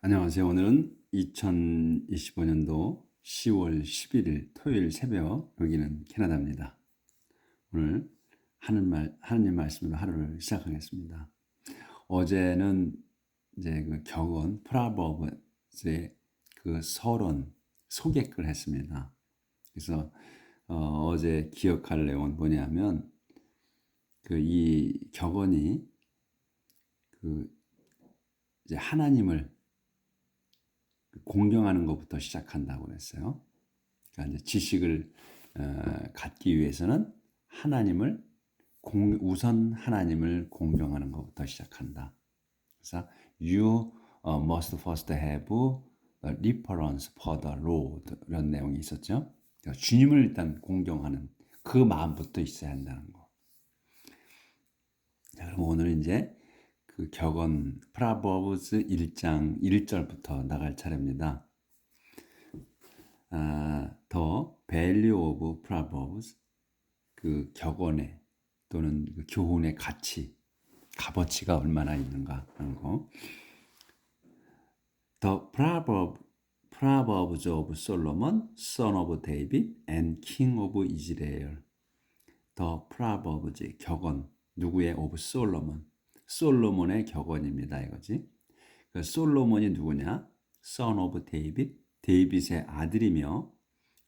안녕하세요. 오늘은 2025년도 10월 11일 토요일 새벽, 여기는 캐나다입니다. 오늘 하느님 말씀으로 하루를 시작하겠습니다. 어제는 이제 그 격언, 프라버브스의 그 서론, 소개글 했습니다. 그래서 어제 기억할 내용은 뭐냐면 그 이 격언이 그 이제 하나님을 공경하는 것부터 시작한다고 그랬어요. 그러니까 이제 지식을 갖기 위해서는 우선 하나님을 공경하는 것부터 시작한다. 그래서 you must first have a reverence for the Lord, 이런 내용이 있었죠. 그러니까 주님을 일단 공경하는 그 마음부터 있어야 한다는 거. 자, 그럼 오늘 이제 그 격언 프라버브스 1장 1절부터 나갈 차례입니다. The value of proverbs, 그 격언의 또는 그 교훈의 값어치가 얼마나 있는가 하는 거. The Proverbs of Solomon, son of David and king of Israel. The Proverbs, 격언, 누구의? of Solomon, 솔로몬의 격언입니다, 이거지. 그 솔로몬이 누구냐? son of David, 데이빗의 아들이며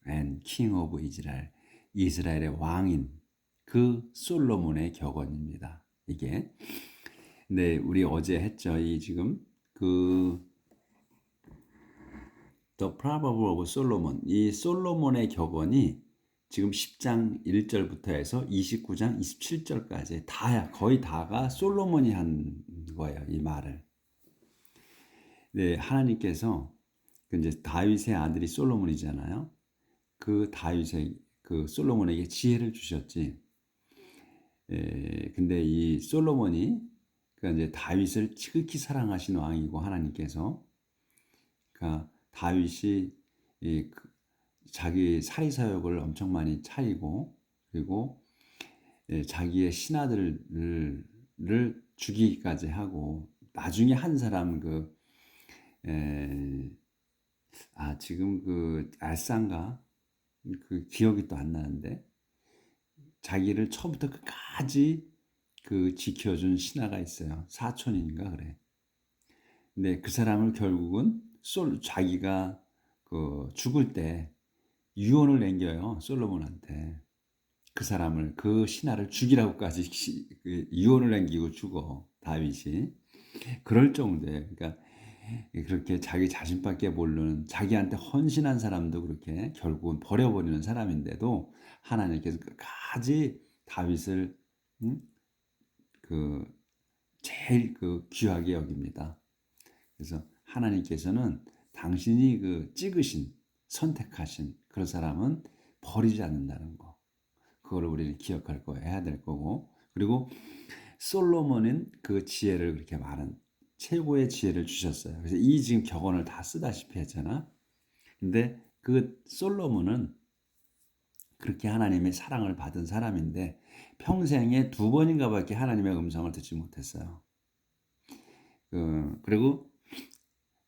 and king of Israel, 이스라엘의 왕인 그 솔로몬의 격언입니다. 이게. 네, 우리 어제 했죠. 이 지금 그 The Proverb of Solomon, 이 솔로몬의 격언이 지금 10장 1절부터 해서 29장 27절까지 거의 다가 솔로몬이 한 거예요. 이 말을. 네, 하나님께서 이제 다윗의 아들이 솔로몬이잖아요. 그 솔로몬에게 지혜를 주셨지. 근데 이 솔로몬이 그러니까 이제 다윗을 지극히 사랑하신 왕이고, 하나님께서 그러니까 다윗이 자기 사리사욕을 엄청 많이 차리고, 그리고 자기의 신하들을 죽이기까지 하고, 나중에 한 사람 지금 그 알상가 그 기억이 또 안 나는데, 자기를 처음부터 끝까지 그 지켜준 신하가 있어요. 사촌인가 그래. 근데 그 사람을 결국은 자기가 그 죽을 때 유언을 남겨요. 솔로몬한테. 그 사람을, 그 신하를 죽이라고까지 유언을 남기고 죽어, 다윗이. 그럴 정도에, 그러니까 그렇게 자기 자신밖에 모르는, 자기한테 헌신한 사람도 그렇게 결국은 버려버리는 사람인데도 하나님께서 끝까지 다윗을 그 제일 그 귀하게 여깁니다. 그래서 하나님께서는 당신이 그 찍으신, 선택하신 그런 사람은 버리지 않는다는 거. 그거를 우리는 기억할 거예요. 해야 될 거고. 그리고 솔로몬은 그 지혜를 그렇게 많은 최고의 지혜를 주셨어요. 그래서 이 지금 격언을 다 쓰다시피 했잖아. 근데 그 솔로몬은 그렇게 하나님의 사랑을 받은 사람인데 평생에 2번인가밖에 하나님의 음성을 듣지 못했어요. 그리고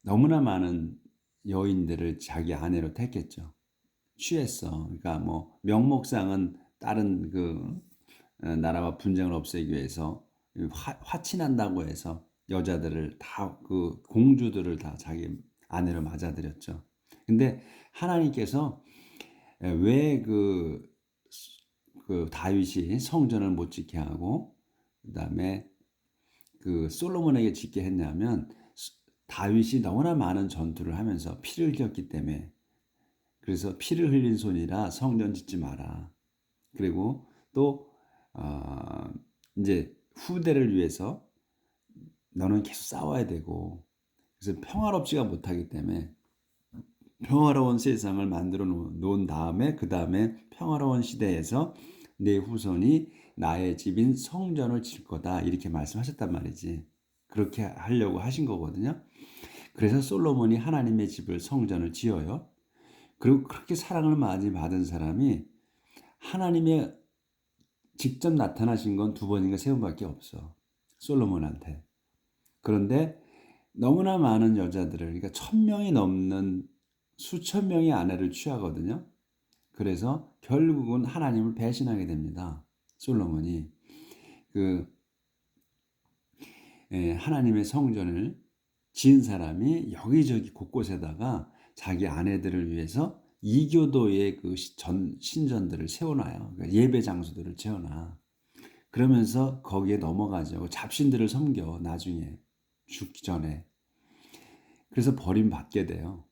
너무나 많은 여인들을 자기 아내로 택했죠. 취했어. 그러니까 뭐 명목상은 다른 나라와 분쟁을 없애기 위해서 화친한다고 해서 여자들을 다, 그 공주들을 다 자기 아내로 맞아들였죠. 근데 하나님께서 왜 다윗이 성전을 못 짓게 하고 그다음에 그 솔로몬에게 짓게 했냐면, 다윗이 너무나 많은 전투를 하면서 피를 흘렸기 때문에. 그래서 피를 흘린 손이라 성전 짓지 마라. 그리고 또 이제 후대를 위해서 너는 계속 싸워야 되고, 그래서 평화롭지가 못하기 때문에 평화로운 세상을 만들어 놓은 다음에, 그 다음에 평화로운 시대에서 내 후손이 나의 집인 성전을 질 거다, 이렇게 말씀하셨단 말이지. 그렇게 하려고 하신 거거든요. 그래서 솔로몬이 하나님의 집을, 성전을 지어요. 그리고 그렇게 사랑을 많이 받은 사람이 하나님의 직접 나타나신 건 2번인가 3번밖에 없어, 솔로몬한테. 그런데 너무나 많은 여자들을, 그러니까 1000명이 넘는 수천 명의 아내를 취하거든요. 그래서 결국은 하나님을 배신하게 됩니다. 솔로몬이 그 하나님의 성전을 지은 사람이 여기저기 곳곳에다가 자기 아내들을 위해서 이교도의 그 신전들을 세워놔요. 그러니까 예배 장소들을 세워놔. 그러면서 거기에 넘어가죠. 잡신들을 섬겨 나중에 죽기 전에. 그래서 버림받게 돼요.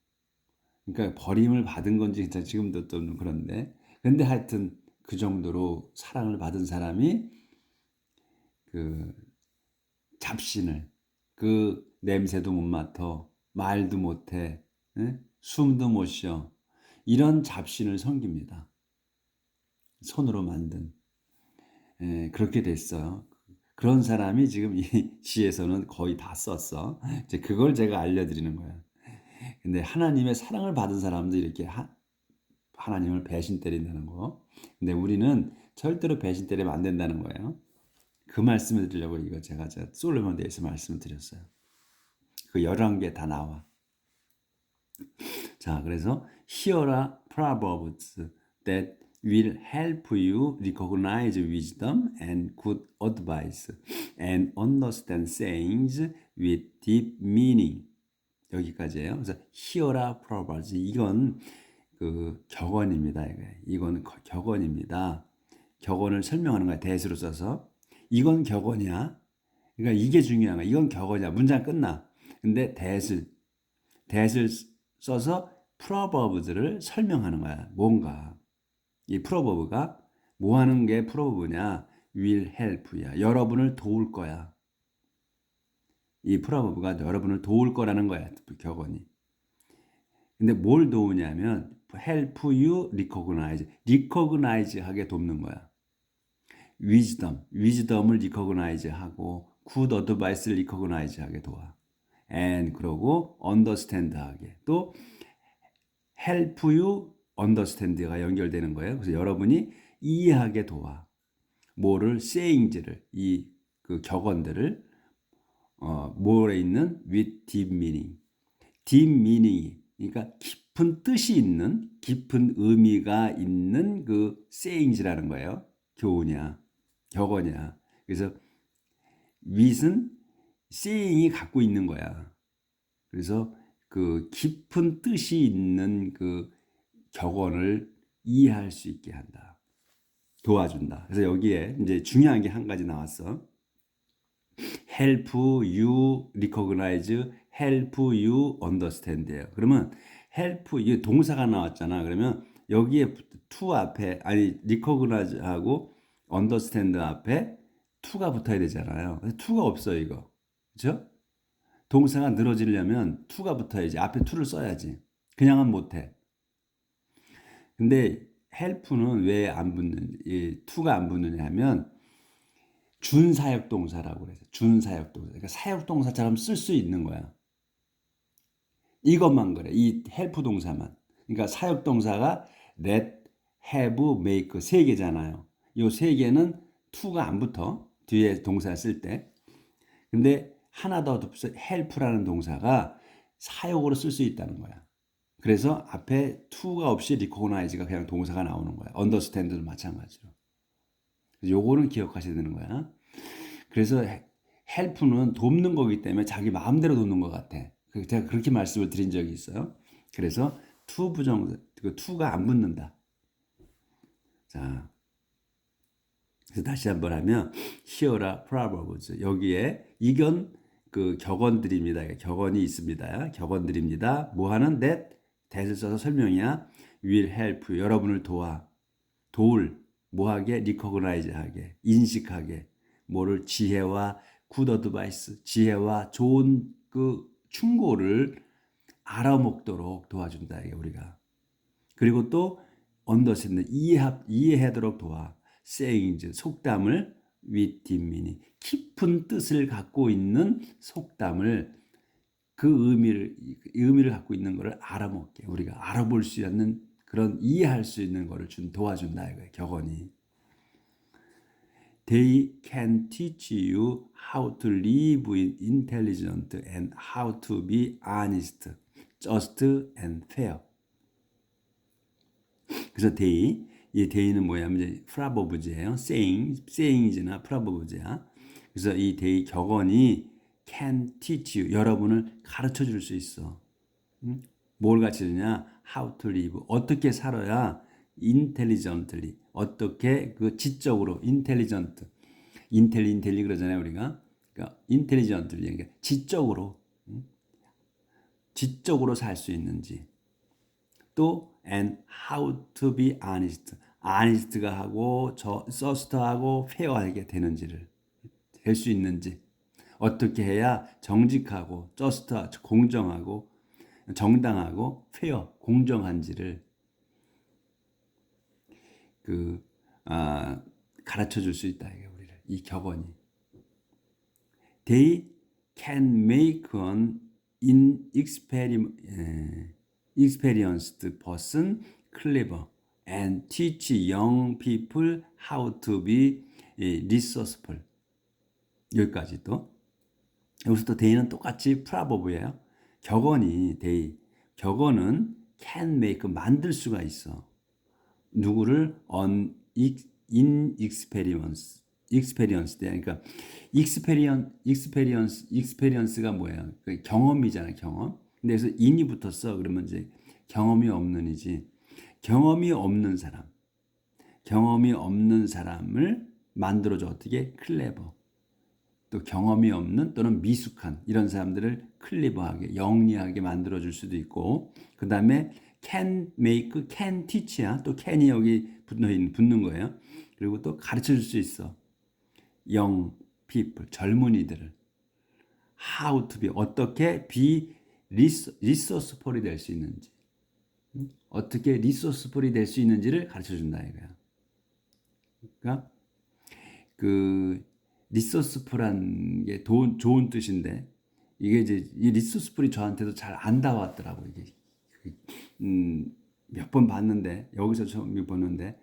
그러니까 버림을 받은 건지 지금도 좀 그런데, 근데 하여튼 그 정도로 사랑을 받은 사람이 그 잡신을, 그 냄새도 못 맡아, 말도 못해, 숨도 못 쉬어, 이런 잡신을 섬깁니다. 손으로 만든. 그렇게 됐어요. 그런 사람이 지금 이 시에서는 거의 다 썼어. 이제 그걸 제가 알려드리는 거야. 근데 하나님의 사랑을 받은 사람도 이렇게 하나님을 배신 때린다는 거. 근데 우리는 절대로 배신 때리면 안 된다는 거예요. 그 말씀을 드리려고 이거 제가 솔로몬에 대해서 말씀을 드렸어요. 그 11개 다 나와. 자, 그래서 Here are proverbs that will help you recognize wisdom and good advice and understand sayings with deep meaning. 여기까지예요. 그래서 Here are proverbs. 이건 그 격언입니다. 이건 격언입니다. 격언을 설명하는 거야. 대수로 써서. 이건 격언이야. 그러니까 이게 중요한 거야. 이건 격언이야. 문장 끝나. 근데 대를 써서 프로버브들을 설명하는 거야. 뭔가. 이 프로버브가 뭐 하는 게 프로버브냐? will help야. 여러분을 도울 거야. 이 프로버브가 여러분을 도울 거라는 거야. 격언이. 근데 뭘 도우냐면 help you recognize 하게 돕는 거야. wisdom을 recognize 하고 good advice를 recognize 하게 도와. and 그러고 understand 하게. 또 help you understand가 연결되는 거예요. 그래서 여러분이 이해하게 도와. 뭐를 sayings를 이 그 격언들을 뭐에 있는 with deep meaning. deep meaning 그러니까 깊은 뜻이 있는 깊은 의미가 있는 그 sayings라는 거예요. 교훈이야. 격언이야. 그래서 with은 saying이 갖고 있는 거야. 그래서 그 깊은 뜻이 있는 그 격언을 이해할 수 있게 한다. 도와준다. 그래서 여기에 이제 중요한 게 한 가지 나왔어. help you recognize, help you understand예요. 그러면 help you 동사가 나왔잖아. 그러면 여기에 to 앞에 아니 recognize하고 understand 앞에 to가 붙어야 되잖아요. to가 없어요, 이거. 그렇죠? 동사가 늘어지려면 to가 붙어야지. 앞에 to를 써야지. 그냥은 못해. 근데 help는 왜 안 붙는, to가 안 붙느냐 하면 준사역동사라고 그래서 준사역동사. 그러니까 사역동사처럼 쓸 수 있는 거야. 이것만 그래. 이 help 동사만. 그러니까 사역동사가 let, have, make 세 개잖아요. 이 세 개는 to가 안 붙어. 뒤에 동사 쓸 때. 근데 하나 더 help라는 동사가 사역으로 쓸 수 있다는 거야. 그래서 앞에 to가 없이 recognize가 그냥 동사가 나오는 거야. understand도 마찬가지로. 요거는 기억하셔야 되는 거야. 그래서 help는 돕는 거기 때문에 자기 마음대로 돕는 것 같아. 제가 그렇게 말씀을 드린 적이 있어요. 그래서 to 부정사, 그 to가 안 붙는다. 자, 그래서 다시 한번 하면 Here are proverbs. 여기에 이건 그 격언들입니다. 격언이 있습니다. 격언들입니다. 뭐 하는 that을 써서 설명이야. will help 여러분을 도울 뭐하게 recognize 하게 인식하게 뭐를 지혜와 good advice 지혜와 좋은 그 충고를 알아먹도록 도와준다 이게 우리가. 그리고 또 understand 이해하도록 도와. sayings 속담을 with deep meaning 깊은 뜻을 갖고 있는 속담을 그 의미를 갖고 있는 것을 알아먹게 우리가 알아볼 수 있는 그런 이해할 수 있는 것을 도와준다 이거예요. 격언이. They can teach you how to live intelligent and how to be honest, just and fair. 그래서 이 day는 뭐냐면 이제 프라버브제예요. saying이나 프라버브제야. 그래서 이 day 격언이 can teach you, 여러분을 가르쳐 줄 수 있어. 뭘 가르쳐 주냐? how to live, 어떻게 살아야 intelligently, 어떻게 그 지적으로 intelligent, 인텔리 그러잖아요 우리가. 그러니까 intelligently, 그러니까 지적으로 살 수 있는지. 또 and how to be honest, honest가 하고 just하고 fair하게 되는지를 될 수 있는지, 어떻게 해야 정직하고 just, 공정하고 정당하고 fair, 공정한지를 가르쳐 줄 수 있다 이게 우리를, 이 격언이. They can make an experienced person clever and teach young people how to be resourceful. 여기까지 또. 여기서 또 day는 똑같이 프라버브예요. 격언은 can make, 만들 수가 있어. 누구를 experience, 그러니까 experience가 뭐예요? 경험이잖아요, 경험. 근데 여기서 in이 붙었어. 그러면 이제 경험이 없는이지. 경험이 없는 사람을 만들어줘. 어떻게? 클레버. 또 경험이 없는 또는 미숙한 이런 사람들을 클리버하게, 영리하게 만들어줄 수도 있고, 그 다음에 can make, can teach야. 또 can이 여기 붙는 거예요. 그리고 또 가르쳐줄 수 있어. young people, 젊은이들을 how to be, 어떻게 be resourceful이 될 수 있는지, 어떻게 resourceful이 될 수 있는지를 가르쳐준다 이거야. 그러니까 그 resourceful한 게 좋은 뜻인데, 이게 이제 이 resourceful이 저한테도 잘 안 닿았더라고. 이게 몇 번 봤는데, 여기서 처음 보는데,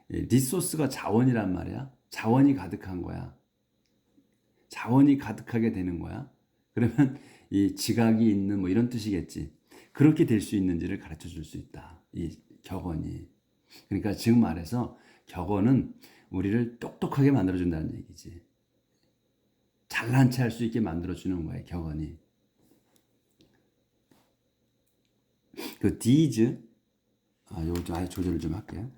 리소스가 자원이란 말이야. 자원이 가득한 거야. 자원이 가득하게 되는 거야. 그러면 이 지각이 있는 뭐 이런 뜻이겠지. 그렇게 될 수 있는지를 가르쳐 줄 수 있다, 이 격언이. 그러니까 지금 말해서 격언은 우리를 똑똑하게 만들어준다는 얘기지. 잘난 체 할 수 있게 만들어주는 거예요, 격언이. 그 these, 요거 좀 아예 조절을 좀 할게요.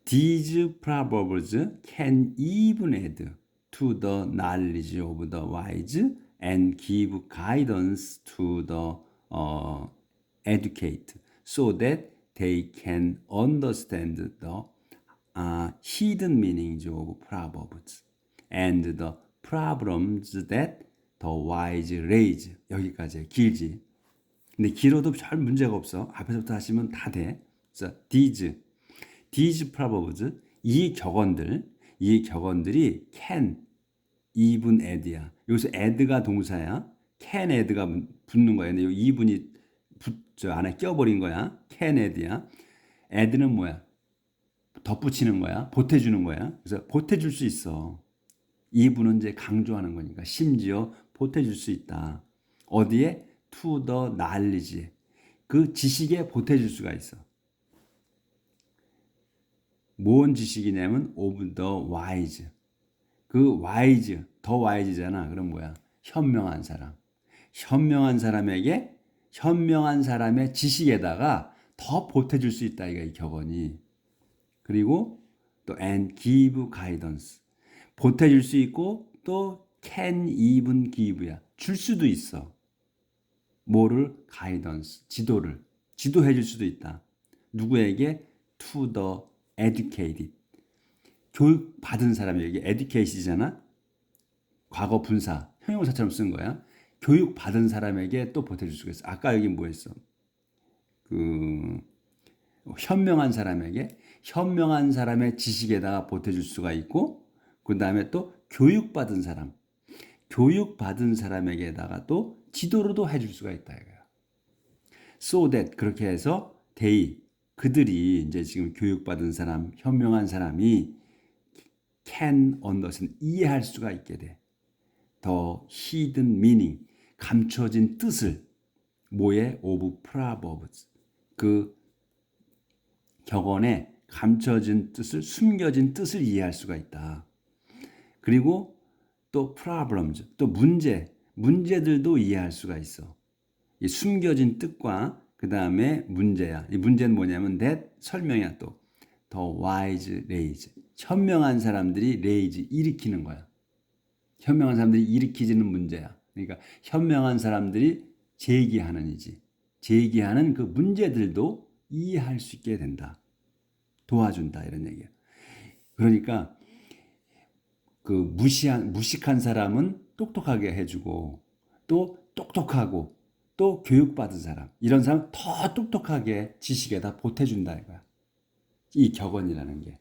These proverbs can even add to the knowledge of the wise and give guidance to the educated, so that they can understand the hidden meanings of proverbs and the problems that the wise raise. 여기까지 길지. 근데 길어도 별 문제가 없어. 앞에서부터 하시면 다 돼. 그래서 these proverbs, 이 격언들이 can, even add야. 여기서 add가 동사야. can add가 붙는 거야. 근데 여기 even이 저 안에 껴버린 거야. can add야. add는 뭐야? 덧붙이는 거야. 보태주는 거야. 그래서 보태줄 수 있어. even은 이제 강조하는 거니까. 심지어 보태줄 수 있다. 어디에? to the knowledge. 그 지식에 보태줄 수가 있어. 뭔 지식이냐면 of the wise. 그 wise, 더 wise잖아. 그럼 뭐야? 현명한 사람. 현명한 사람에게, 현명한 사람의 지식에다가 더 보태줄 수 있다, 이거 이 격언이. 그리고 또 and give guidance. 보태줄 수 있고 또 can even give야. 줄 수도 있어. 뭐를? guidance. 지도해 줄 수도 있다. 누구에게? to the educated. 교육 받은 사람에게. educat이잖아. 과거 분사, 형용사처럼 쓴 거야. 교육 받은 사람에게 또 보태줄 수가 있어. 아까 여기 뭐 했어? 현명한 사람에게, 현명한 사람의 지식에다가 보태줄 수가 있고, 그 다음에 또 교육받은 사람에게다가 또 지도로도 해줄 수가 있다 이거야. So that, 그렇게 해서 그들이 이제 지금 교육받은 사람, 현명한 사람이 can understand, 이해할 수가 있게 돼. The hidden meaning, 감춰진 뜻을, 뭐에? of proverbs, 그 격언에 감춰진 뜻을, 숨겨진 뜻을 이해할 수가 있다. 그리고 또 problems, 또 문제들도 이해할 수가 있어. 이 숨겨진 뜻과 그 다음에 문제야. 이 문제는 뭐냐면 that, 설명이야. 또 the wise raise, 현명한 사람들이 raise, 일으키는 거야. 현명한 사람들이 일으키지는 문제야. 그러니까 현명한 사람들이 제기하는 제기하는 그 문제들도 이해할 수 있게 된다. 도와준다, 이런 얘기야. 그러니까 그 무식한 사람은 똑똑하게 해주고, 또 똑똑하고 또 교육받은 사람, 이런 사람 더 똑똑하게 지식에다 보태준다 이거야. 이 격언이라는 게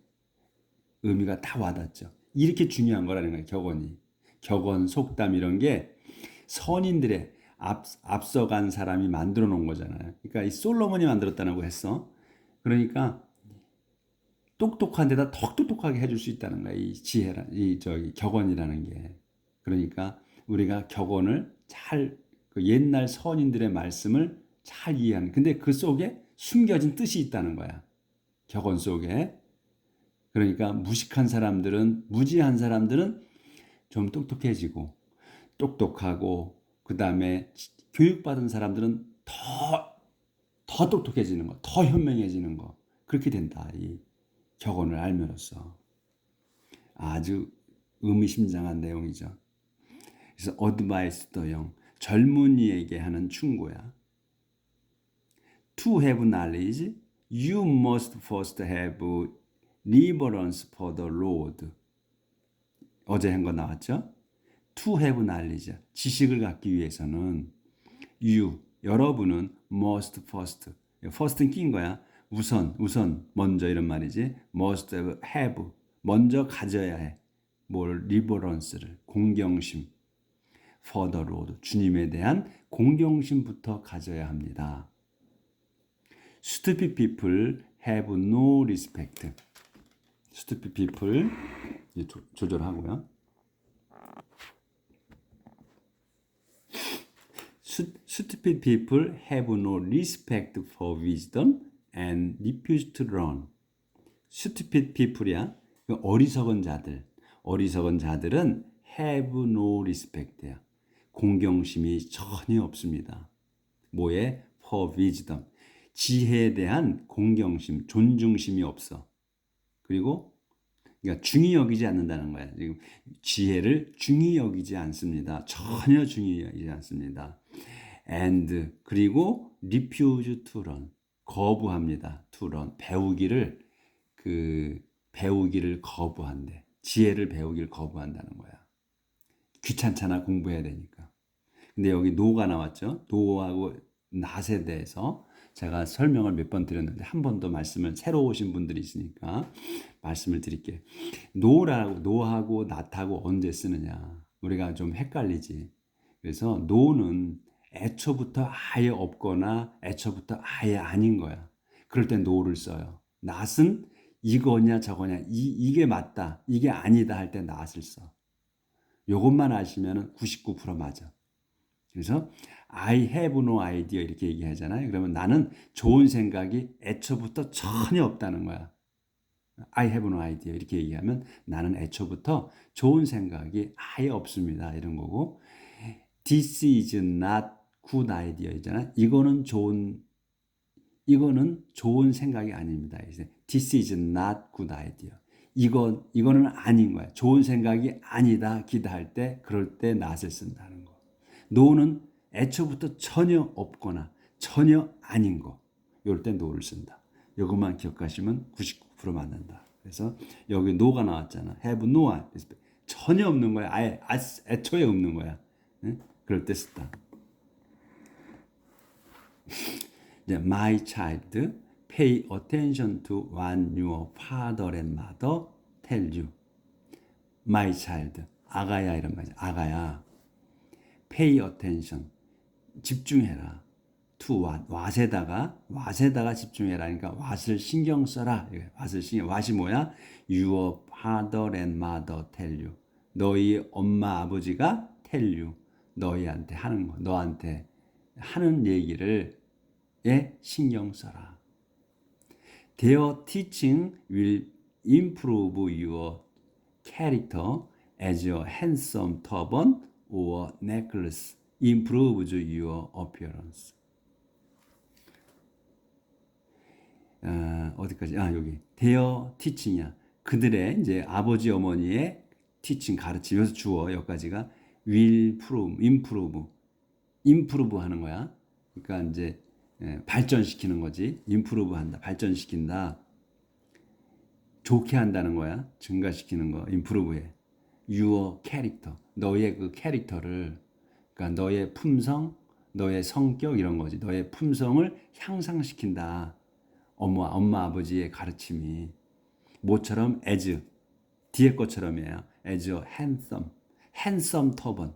의미가 다 와닿죠. 이렇게 중요한 거라는 거야. 격언, 속담, 이런 게 선인들의 앞서간 사람이 만들어 놓은 거잖아요. 그러니까 이 솔로몬이 만들었다고 했어. 그러니까 똑똑한 데다 더 똑똑하게 해줄 수 있다는 거야. 이 지혜라, 격언이라는 게. 그러니까 우리가 격언을 그 옛날 선인들의 말씀을 잘 이해하는. 근데 그 속에 숨겨진 뜻이 있다는 거야. 격언 속에. 그러니까 무지한 사람들은 좀 똑똑해지고, 똑똑하고, 그 다음에 교육받은 사람들은 더 똑똑해지는 거, 더 현명해지는 거. 그렇게 된다. 이 격언을 알면서. 아주 의미심장한 내용이죠. 그래서 advice to young, 젊은이에게 하는 충고야. To have knowledge, you must first have reverence for the Lord. 어제 한 거 나왔죠? To have knowledge, 지식을 갖기 위해서는 여러분은 must first, first는 낀 거야. 우선, 먼저, 이런 말이지. must have, 먼저 가져야 해. 뭘? reverence를, 공경심. for the Lord, 주님에 대한 공경심부터 가져야 합니다. Stupid people have no respect. Stupid people, 조절하고요. Stupid people have no respect for wisdom and refuse to learn. Stupid people이야. 어리석은 자들은 have no respect야. 공경심이 전혀 없습니다. 뭐에? for wisdom, 지혜에 대한 공경심, 존중심이 없어. 그리고 그러니까 중히 여기지 않는다는 거야. 지금 지혜를 중히 여기지 않습니다. 전혀 중히 여기지 않습니다. and, 그리고 refuse to learn, 거부합니다. to learn, 배우기를 거부한대. 지혜를 배우기를 거부한다는 거야. 귀찮잖아, 공부해야 되니까. 근데 여기 노가 나왔죠. 노하고 낫에 대해서 제가 설명을 몇 번 드렸는데 한 번 더 말씀을, 새로 오신 분들이 있으니까 말씀을 드릴게요. 노하고 낫하고 언제 쓰느냐, 우리가 좀 헷갈리지. 그래서 노는 애초부터 아예 없거나 애초부터 아예 아닌 거야. 그럴 때 노를 써요. 낫은 이거냐 저거냐, 이게 맞다 이게 아니다 할 때 낫을 써. 요것만 아시면 99% 맞아. 그래서 I have no idea 이렇게 얘기하잖아요. 그러면 나는 좋은 생각이 애초부터 전혀 없다는 거야. I have no idea 이렇게 얘기하면 나는 애초부터 좋은 생각이 아예 없습니다, 이런 거고. This is not good idea 이잖아. 이거는 좋은 생각이 아닙니다. This is not good idea. 이거는 아닌 거야. 좋은 생각이 아니다, 기다할 때, 그럴 때 not을 쓴다는 거. no는 애초부터 전혀 없거나 전혀 아닌 거. 이럴 때 no를 쓴다. 이것만 기억하시면 99% 맞는다. 그래서 여기 no가 나왔잖아. have no, 전혀 없는 거야. 아예 애초에 없는 거야. 그럴 때 쓴다. 이제 my child, pay attention to what your father and mother tell you. My child, 아가야, 이런 말이야. 아가야, pay attention, 집중해라. to what에다가 집중해라. 그러니까 what을 신경 써라. what이 뭐야? Your father and mother tell you. 너희 엄마 아버지가 tell you. 너희한테 하는 거, 너한테 하는 얘기를 신경 써라. Their teaching will improve your character as a handsome turban or necklace improves your appearance. 어디까지? 여기. Their teaching이야. 그들의 이제 아버지 어머니의 teaching 가르치면서 주어 여기까지가 will improve 하는 거야. 그러니까 이제 발전시키는 거지. improve 한다. 발전시킨다. 좋게 한다는 거야. 증가시키는 거. improve해. your character. 너의 그 캐릭터를, 그러니까 너의 품성, 너의 성격 이런 거지. 너의 품성을 향상시킨다. 엄마 아버지의 가르침이 뭐처럼 as 뒤에 것처럼이에요. as a handsome turban.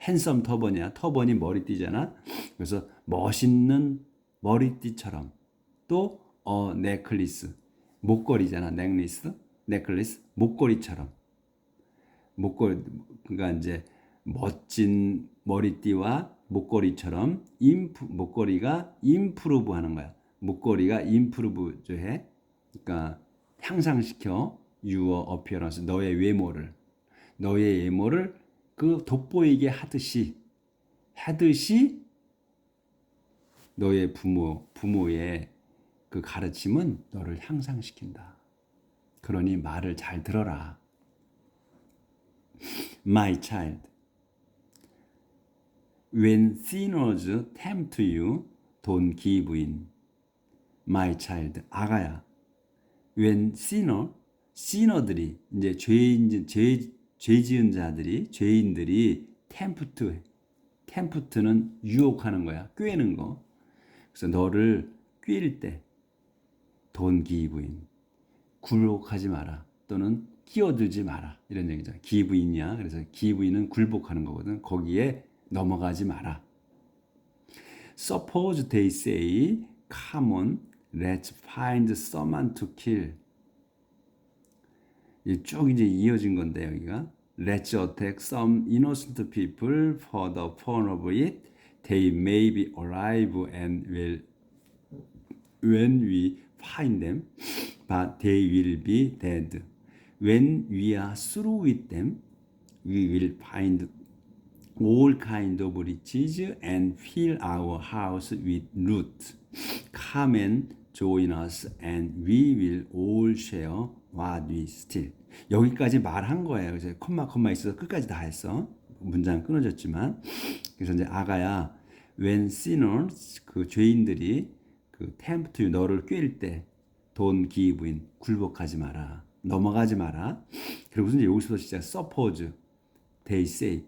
handsome turban이야. 터번이 머리띠잖아. 그래서 멋있는 머리띠처럼. 또 necklace 목걸이잖아. necklace 목걸이처럼. 그러니까 이제 멋진 머리띠와 목걸이처럼 목걸이가 improve 하는 거야. 목걸이가 improve 해. 그러니까 향상시켜 your appearance 너의 외모를 그 돋보이게 하듯이 너의 부모의 그 가르침은 너를 향상시킨다. 그러니 말을 잘 들어라. My child, when sinners tempt you, don't give in. My child, 아가야. when sinner들이 이제 죄 지은 자들이 죄인들이 tempt는 유혹하는 거야. 꾀는 거. 그래서 너를 꾀일 때 don't give in. 굴복하지 마라. 또는 끼어들지 마라. 이런 얘기죠. give in이야. 그래서 give in은 굴복하는 거거든. 거기에 넘어가지 마라. Suppose they say, come on, let's find someone to kill. 쭉 이제 이어진 건데 여기가 Let's attack some innocent people for the fun of it. They may be alive and will when we find them, but they will be dead. When we are through with them, we will find all kind of riches and fill our house with loot. Come and join us and we will all share what we steal. 여기까지 말한 거예요. 그래서 콤마 있어서 끝까지 다 했어. 문장 끊어졌지만. 그래서 이제 아가야, when sinners 그 죄인들이 그 tempt you 너를 꾀일 때 don't give in 굴복하지 마라. 넘어가지 마라. 그리고 이제 여기서 시작 suppose they say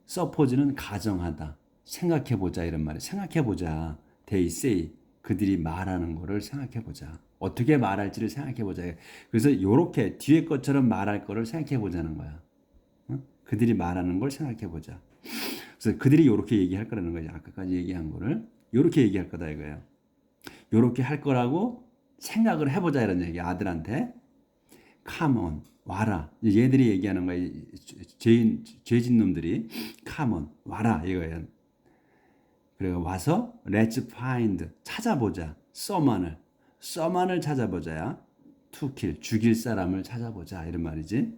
suppose는 가정하다. 생각해 보자 이런 말이에요. 생각해 보자. they say 그들이 말하는 거를 생각해 보자. 어떻게 말할지를 생각해 보자. 그래서 이렇게 뒤에 것처럼 말할 거를 생각해 보자는 거야. 그들이 말하는 걸 생각해 보자. 그래서 그들이 이렇게 얘기할 거라는 거지. 아까까지 얘기한 거를 이렇게 얘기할 거다 이거예요. 이렇게 할 거라고 생각을 해보자 이런 얘기. 아들한테 come on 와라. 얘들이 얘기하는 거야. 죄진 놈들이 come on 와라 이거예요. 그리고 와서 let's find 찾아보자. someone을 찾아보자야. to kill 죽일 사람을 찾아보자 이런 말이지.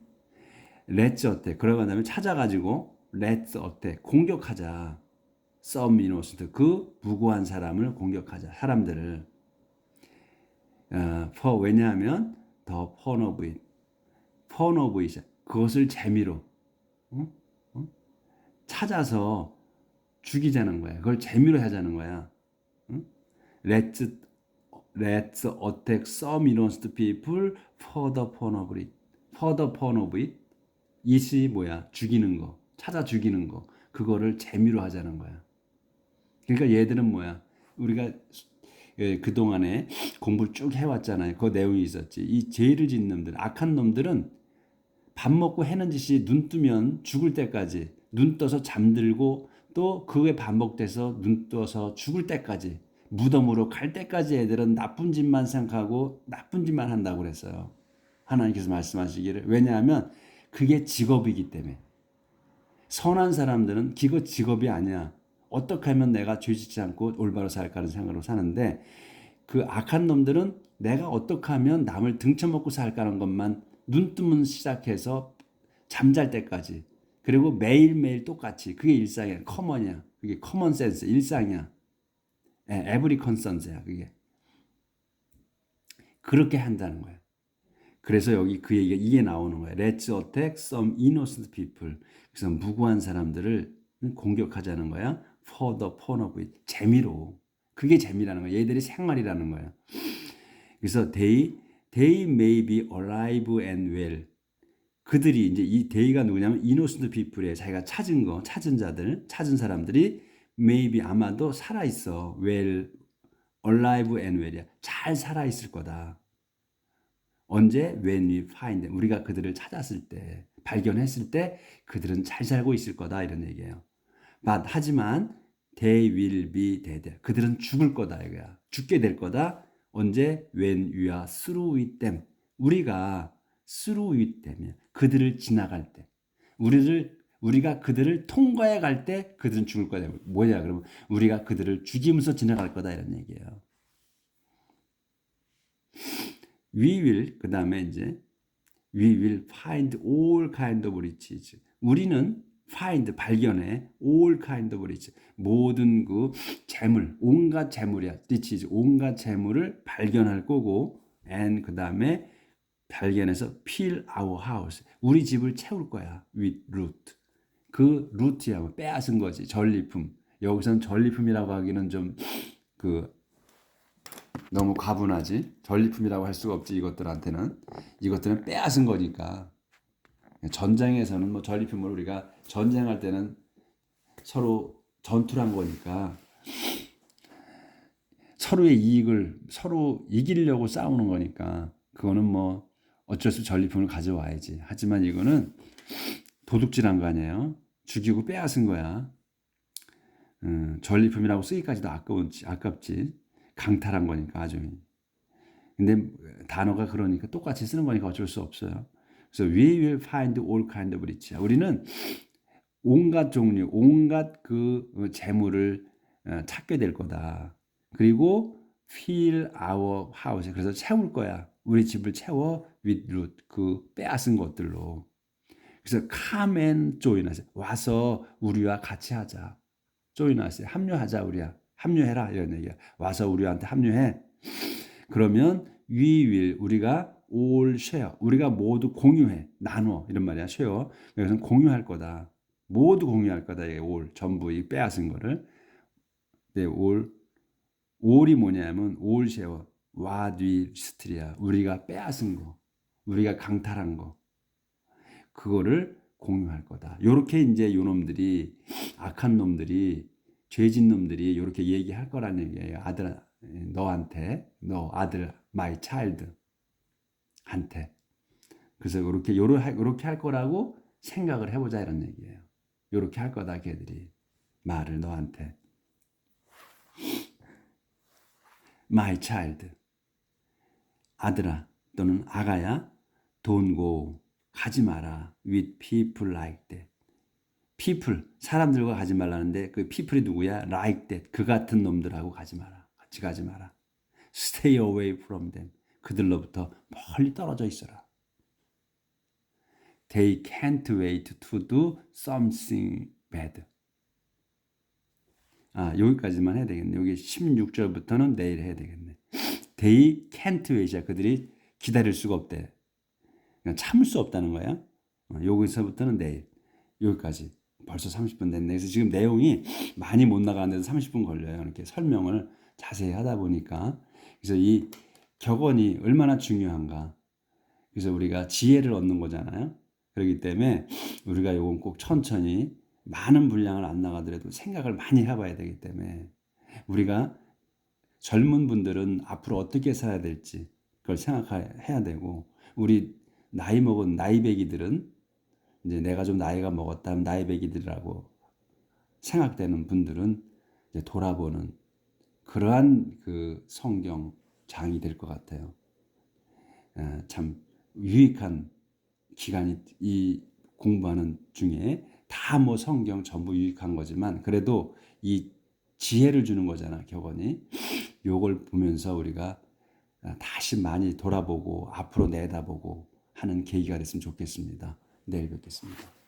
let's attack 그러고 나면 찾아가지고 let's attack 공격하자. some innocent 그 무고한 사람을 공격하자. 사람들을 for 왜냐하면 the fun of it 그것을 재미로 찾아서 죽이자는 거야. 그걸 재미로 하자는 거야. Let's attack some innocent people for the fun of it. For the fun of it. it이 뭐야? 죽이는 거. 찾아 죽이는 거. 그거를 재미로 하자는 거야. 그러니까 얘들은 뭐야? 우리가 그동안에 공부를 쭉 해왔잖아요. 그 내용이 있었지. 이 죄를 짓는 놈들, 악한 놈들은 밥 먹고 해는 짓이 눈 뜨면 죽을 때까지 눈 떠서 잠들고 또 그게 반복돼서 눈 떠서 죽을 때까지 무덤으로 갈 때까지 애들은 나쁜 짓만 생각하고 나쁜 짓만 한다고 그랬어요. 하나님께서 말씀하시기를. 왜냐하면 그게 직업이기 때문에. 선한 사람들은 그거 직업이 아니야. 어떻게 하면 내가 죄짓지 않고 올바로 살까 하는 생각으로 사는데 그 악한 놈들은 내가 어떻게 하면 남을 등쳐먹고 살까 하는 것만 눈 뜨면 시작해서 잠잘 때까지 그리고 매일매일 똑같이 그게 일상이야. 커먼이야. 그게 커먼 센스 일상이야. 에브리 컨선스야 그게. 그렇게 한다는 거야. 그래서 여기 그 얘기가 이게 나오는 거야. Let's attack some innocent people. 그래서 무고한 사람들을 공격하자는 거야. For the fun of it. 재미로. 그게 재미라는 거야. 얘들이 생활이라는 거야. 그래서 they may be alive and well. 그들이 이제 이 they가 누구냐면 innocent people에 자기가 찾은 자들, 찾은 사람들이 maybe 아마도 살아 있어. well, alive and well이야. 잘 살아 있을 거다. 언제? When we find them. 우리가 그들을 찾았을 때, 발견했을 때 그들은 잘 살고 있을 거다 이런 얘기예요. But 하지만 they will be dead. 그들은 죽을 거다 이거야. 죽게 될 거다. 언제? When we are through with them. 우리가 through with them이야. 그들을 지나갈 때. 우리가 그들을 통과해 갈 때 그들은 죽을 거다. 뭐냐? 그러면 우리가 그들을 죽이면서 지나갈 거다 이런 얘기예요. We will 그 다음에 이제 we will find all kind of riches. 우리는 find 발견해 all kind of riches. 모든 그 재물, 온갖 재물이야. riches 온갖 재물을 발견할 거고 and 그 다음에 발견해서 fill our house. 우리 집을 채울 거야. with root. 그 루트야 빼앗은 거지. 전리품. 여기서는 전리품이라고 하기는 좀 너무 과분하지. 전리품이라고 할 수가 없지. 이것들은 빼앗은 거니까. 전쟁에서는 뭐 전리품을 우리가 전쟁할 때는 서로 전투를 한 거니까 서로의 이익을 서로 이기려고 싸우는 거니까 그거는 뭐 어쩔 수 없이 전리품을 가져와야지. 하지만 이거는 도둑질한 거 아니에요. 죽이고 빼앗은 거야. 전리품이라고 쓰기까지도 아깝지. 강탈한 거니까 아주. 근데 단어가 그러니까 똑같이 쓰는 거니까 어쩔 수 없어요. 그래서 we will find all kind of riches. 우리는 온갖 종류, 온갖 그 재물을 찾게 될 거다. 그리고 fill our house. 그래서 채울 거야. 우리 집을 채워 with root. 그 빼앗은 것들로. 그래서 come and join us. 와서 우리와 같이 하자. join us. 합류하자 우리야. 합류해라 이런 얘기야. 와서 우리한테 합류해. 그러면 we will 우리가 all share. 우리가 모두 공유해. 나눠 이런 말이야. share. 그래서 공유할 거다. 모두 공유할 거다. 이게 all 전부 이 빼앗은 거를. 네, all이 뭐냐면 all share. what we steal. 우리가 빼앗은 거. 우리가 강탈한 거. 그거를 공유할 거다. 요렇게 이제 요놈들이 악한 놈들이 죄진 놈들이 이렇게 얘기할 거라는 얘기예요. 아들 너한테 너 아들 my child 한테. 그래서 요렇게 할 거라고 생각을 해보자 이런 얘기예요. 요렇게 할 거다 걔들이 말을 너한테. my child 아들아 또는 아가야 don't go 가지 마라 with people like that. people 사람들과 가지 말라는데 그 people이 누구야? like that 그 같은 놈들하고 가지 마라. 같이 가지 마라. stay away from them 그들로부터 멀리 떨어져 있어라. they can't wait to do something bad. 여기까지만 해야 되겠네. 여기 16절부터는 내일 해야 되겠네. they can't wait이야. 그들이 기다릴 수가 없대. 그냥 참을 수 없다는 거야. 여기서부터는 내일. 여기까지. 벌써 30분 됐네. 그래서 지금 내용이 많이 못 나가는데도 30분 걸려요. 이렇게 설명을 자세히 하다 보니까. 그래서 이 격언이 얼마나 중요한가. 그래서 우리가 지혜를 얻는 거잖아요. 그렇기 때문에 우리가 이건 꼭 천천히 많은 분량을 안 나가더라도 생각을 많이 해봐야 되기 때문에 우리가 젊은 분들은 앞으로 어떻게 살아야 될지 그걸 생각해야 되고 우리 나이 먹은 나이배기들은 이제 내가 좀 나이가 먹었다면 나이배기들이라고 생각되는 분들은 이제 돌아보는 그러한 그 성경장이 될 것 같아요. 참 유익한 기간이 이 공부하는 중에 다 뭐 성경 전부 유익한 거지만 그래도 이 지혜를 주는 거잖아, 격언이. 요걸 보면서 우리가 다시 많이 돌아보고 앞으로 내다보고 하는 계기가 됐으면 좋겠습니다. 내일 뵙겠습니다.